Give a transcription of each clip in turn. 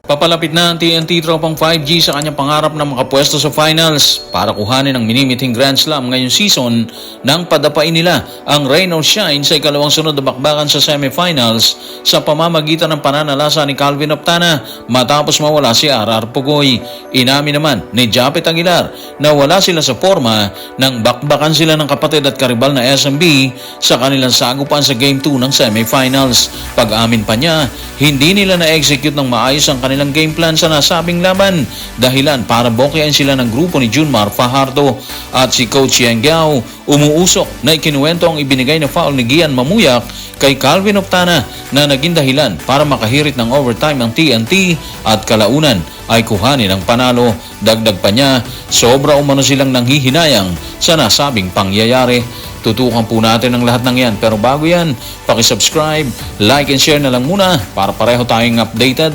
Papalapit na ang TNT Tropang 5G sa kanyang pangarap na makapwesto sa finals para kuhanin ang minimiting Grand Slam ngayong season nang padapain nila ang rain or shine sa ikalawang sunod na bakbakan sa semifinals sa pamamagitan ng pananalasa ni Calvin Optana matapos mawala si RR Pugoy. Inamin naman ni Japet Aguilar na wala sila sa forma nang bakbakan sila ng kapatid at karibal na SMB sa kanilang sagupan sa Game 2 ng semifinals. Pag-amin pa niya, hindi nila na-execute ng maayos ang kanilang game plan sa nasabing laban, dahilan para bokyain sila ng grupo ni Junmar Fajardo at si Coach Yang Giao umuusok na ikinuwento ang ibinigay na foul ni Gian Mamuyak kay Calvin Optana na naging dahilan para makahirit ng overtime ang TNT at kalaunan ay kuhanin ang panalo. Dagdag pa niya, sobra umano silang nanghihinayang sa nasabing pangyayari. Tutukan po natin ang lahat ng yan, pero bago yan, pakisubscribe, like and share na lang muna para pareho tayong updated.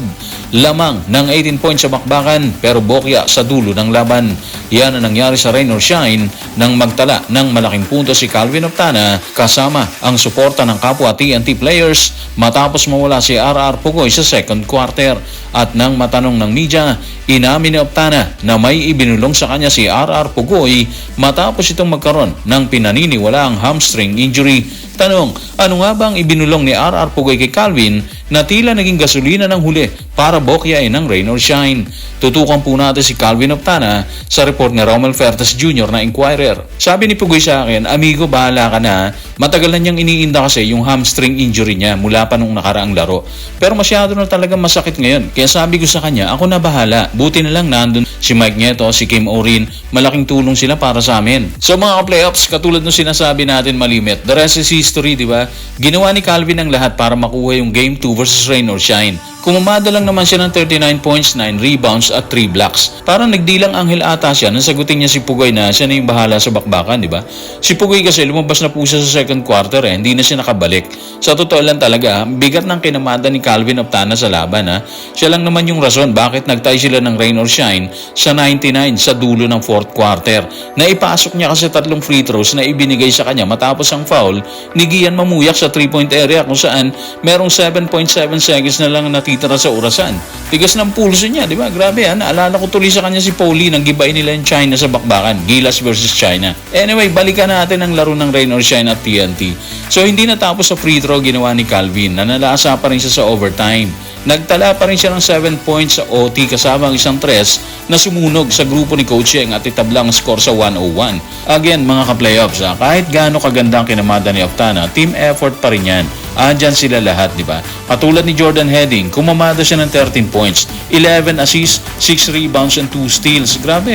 Lamang ng 18 points sa bakbakan pero bokya sa dulo ng laban. Yan ang nangyari sa rain or shine nang magtala ng malaking punto si Calvin Optana kasama ang suporta ng kapwa TNT players matapos mawala si RR Pugoy sa second quarter. At nang matanong ng media, inamin ni Optana na may ibinulong sa kanya si RR Pugoy matapos itong magkaroon ng pinaniniwalaang hamstring injury. Tanong, ano nga bang ibinulong ni RR Pugoy kay Calvin na tila naging gasolina ng huli para bokyain ng rain or shine? Tutukan po natin si Calvin Optana sa report ni Romel Fertas Jr. na Inquirer. Sabi ni Pugoy sa akin, amigo, bahala ka na. Matagal na niyang iniinda kasi yung hamstring injury niya mula pa nung nakaraang laro. Pero masyado na talagang masakit ngayon. Kaya sabi ko sa kanya, ako na bahala. Buti na lang nandun si Mike Nieto, si Kim Orin. Malaking tulong sila para sa amin. So mga playoffs, katulad nung sinasabi natin malimit, the rest is history, di ba? Ginawa ni Calvin ang lahat para makuha yung Game 2 versus rain or shine. Kumamada lang naman siya ng 39 points, 9 rebounds at 3 blocks. Parang nagdilang anghel ata siya nang sagutin niya si Pugoy na siya na yung bahala sa bakbakan, di ba? Si Pugoy kasi lumabas na po siya sa second quarter hindi na siya nakabalik. Sa totoo lang talaga, bigat ng kinamada ni Calvin Optana sa laban Siya lang naman yung rason bakit nagtay sila ng rain or shine sa 99 sa dulo ng fourth quarter. Naipasok niya kasi 3 free throws na ibinigay sa kanya matapos ang foul ni Gian Mamuyak sa 3-point area kung saan merong 7.7 seconds na lang natitira sa orasan. Tigas ng pulso niya, di ba? Grabe naalala ko tuloy sa kanya si Pauli nang gibay nila yung China sa bakbakan. Gilas versus China. Anyway, balikan natin ang laro ng rain or shine at TNT. So hindi natapos sa free throw ginawa ni Calvin. Nanalasa pa rin siya sa overtime. Nagtala pa rin siya ng 7 points sa OT kasama ang isang tres na sumunog sa grupo ni Coach Yang at itablang score sa 101. Again, mga ka-playoffs, kahit gaano kaganda ang kinamada ni Optana, team effort pa rin yan. Andyan sila lahat, di ba? Katulad ni Jordan Heading, kumamada siya ng 13 points, 11 assists, 6 rebounds and 2 steals. Grabe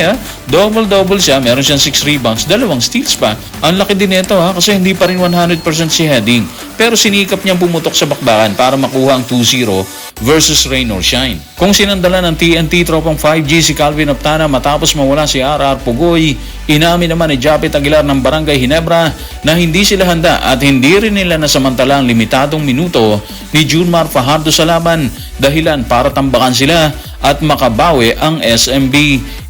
double-double siya, meron siyang 6 rebounds, 2 steals pa. Ang laki din ito kasi hindi pa rin 100% si Heading. Pero sinikap niyang pumutok sa bakbakan para makuha ang 2-0 versus rain or shine. Kung sinandala ng TNT Tropang 5G si Calvin Optana matapos mawala si RR Pugoy, inamin naman ni Japet Aguilar ng Barangay Ginebra na hindi sila handa at hindi rin nila nasamantala ang limitadong minuto ni Junmar Fajardo sa laban, dahilan para tambakan sila at makabawi ang SMB.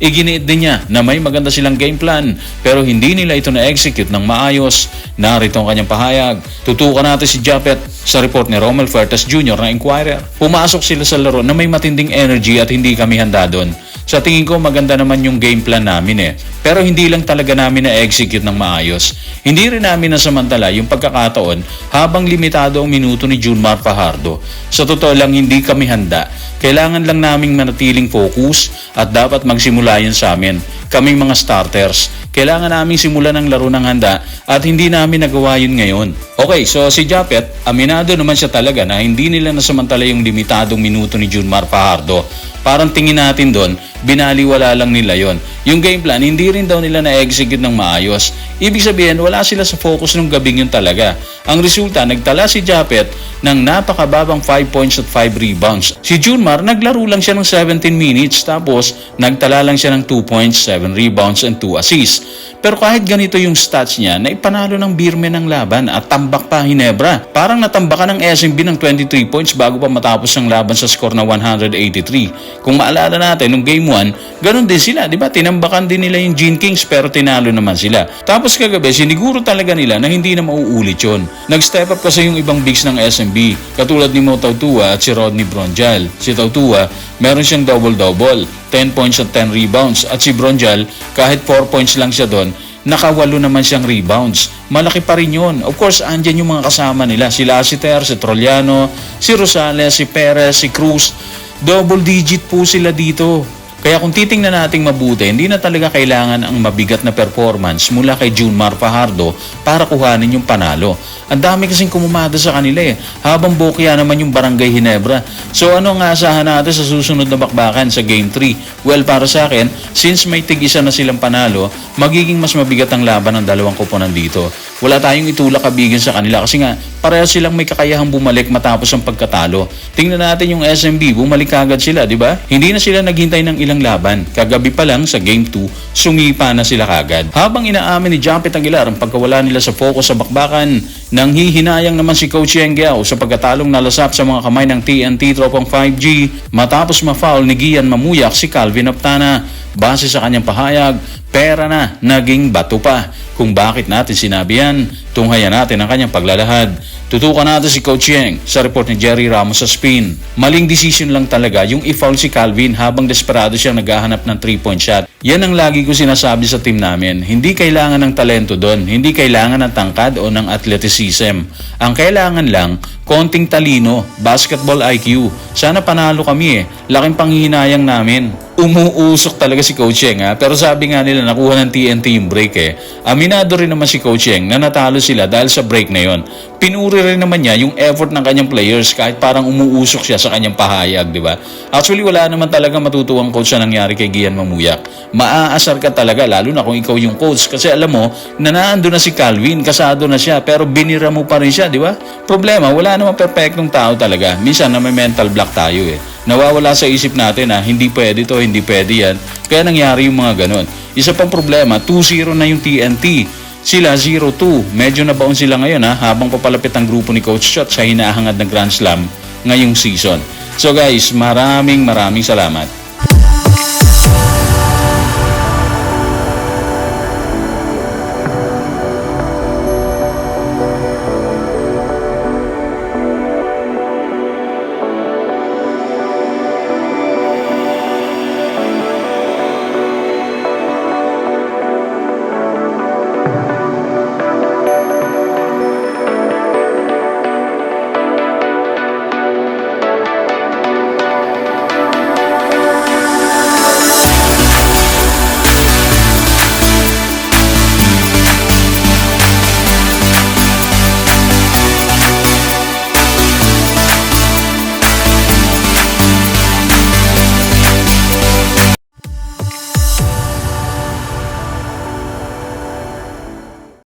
Iginiit din niya na may maganda silang game plan pero hindi nila ito na-execute ng maayos. Narito ang kanyang pahayag. Tutukan natin si Japet sa report ni Romel Fertas Jr. na Inquirer. Pumasok sila sa laro na may matinding energy at hindi kami handa doon. Sa tingin ko maganda naman yung game plan namin pero hindi lang talaga namin na-execute ng maayos. Hindi rin namin nasamantala yung pagkakataon habang limitado ang minuto ni Junmar Fajardo. Sa totoo lang hindi kami handa. Kailangan lang naming manatiling focus at dapat magsimula yun sa amin. Kaming mga starters. Kailangan naming simulan ng laro ng handa at hindi namin nagawa yun ngayon. Okay, so si Japet, aminado naman siya talaga na hindi nila nasamantala yung limitadong minuto ni Junmar Fajardo. Parang tingin natin doon, binaliwala lang nila yon. Yung game plan, hindi rin daw nila na-execute ng maayos. Ibig sabihin, wala sila sa focus ng gabing yun talaga. Ang resulta, nagtala si Japet ng napakababang 5 points at 5 rebounds. Si Junmar, naglaro lang siya ng 17 minutes tapos nagtala lang siya ng 2 points, 7 rebounds and 2 assists. Pero kahit ganito yung stats niya, naipanalo ng Beermen ng laban at tambak pa Ginebra. Parang natambakan ng SMB ng 23 points bago pa matapos ang laban sa score na 183. Kung maalala natin, nung Game Game 1, ganun din sila, di ba? Tinambakan din nila yung Gene Kings pero tinalo naman sila. Tapos kagabi, siniguro talaga nila na hindi na mauulit yun. Nag-step up kasi yung ibang bigs ng SMB, katulad ni Mo Tautua at si Rodney Bronjal. Si Tautua, meron siyang double-double, 10 points at 10 rebounds. At si Bronjal, kahit 4 points lang siya doon, nakawalo naman siyang rebounds. Malaki pa rin yun. Of course, andyan yung mga kasama nila. Si Lassiter, si Trollano, si Rosales, si Perez, si Cruz. Double digit po sila dito. Kaya kung titingnan nating mabuti, hindi na talaga kailangan ang mabigat na performance mula kay Junmar Fajardo para kuhanin yung panalo. Ang dami kasing kumumada sa kanila habang bokya naman yung Barangay Ginebra. So ano ang asahan natin sa susunod na bakbakan sa Game 3? Well, para sa akin, since may tig-isa na silang panalo, magiging mas mabigat ang laban ng dalawang koponan dito. Wala tayong itulak kabigan sa kanila kasi nga pareho silang may kakayahang bumalik matapos ang pagkatalo. Tingnan natin yung SMB, bumalik agad sila, di ba? Hindi na sila naghintay ng ilang laban. Kagabi pa lang sa Game 2, sumipa na sila kagad. Habang inaamin ni Jampet Aguilar ang pagkawala nila sa focus sa bakbakan, nang hihinayang naman si Coach Yengiao sa pagkatalong nalasap sa mga kamay ng TNT Tropang 5G matapos ma-foul ni Gian Mamuyak si Calvin Optana. Base sa kanyang pahayag, pera na naging bato pa. Kung bakit natin sinabi yan, tunghayan natin ang kanyang paglalahad. Tutukan natin si Coach Yeng sa report ni Jerry Ramos sa spin. Maling decision lang talaga yung i-foul si Calvin habang desperado siyang naghahanap ng 3-point shot. Yan ang lagi ko sinasabi sa team namin. Hindi kailangan ng talento doon. Hindi kailangan ng tangkad o ng athleticism. Ang kailangan lang, konting talino, basketball IQ. Sana panalo kami Laking panghihinayang namin. Umuusok talaga si Coach Yeng pero sabi nga nila nakuha ng TNT yung break Aminado rin naman si Coach Yeng na natalo sila dahil sa break na yon. Pinuri rin naman niya yung effort ng kanyang players kahit parang umuusok siya sa kanyang pahayag, di ba? Actually wala naman talaga matutuwang coach sa nangyari kay Gian Mamuyak. Maaasar ka talaga lalo na kung ikaw yung coach kasi alam mo na naando na si Calvin, kasado na siya pero binira mo pa rin siya, di ba? Problema, wala naman perfectong tao talaga. Minsan na may mental block tayo Nawawala sa isip natin hindi pwede to, hindi pwede yan. Kaya nangyari yung mga ganon. Isa pang problema, 2-0 na yung TNT. Sila 0-2. Medyo nabaon sila ngayon habang papalapit ang grupo ni Coach Chot sa hinahangad na Grand Slam ngayong season. So guys, maraming salamat.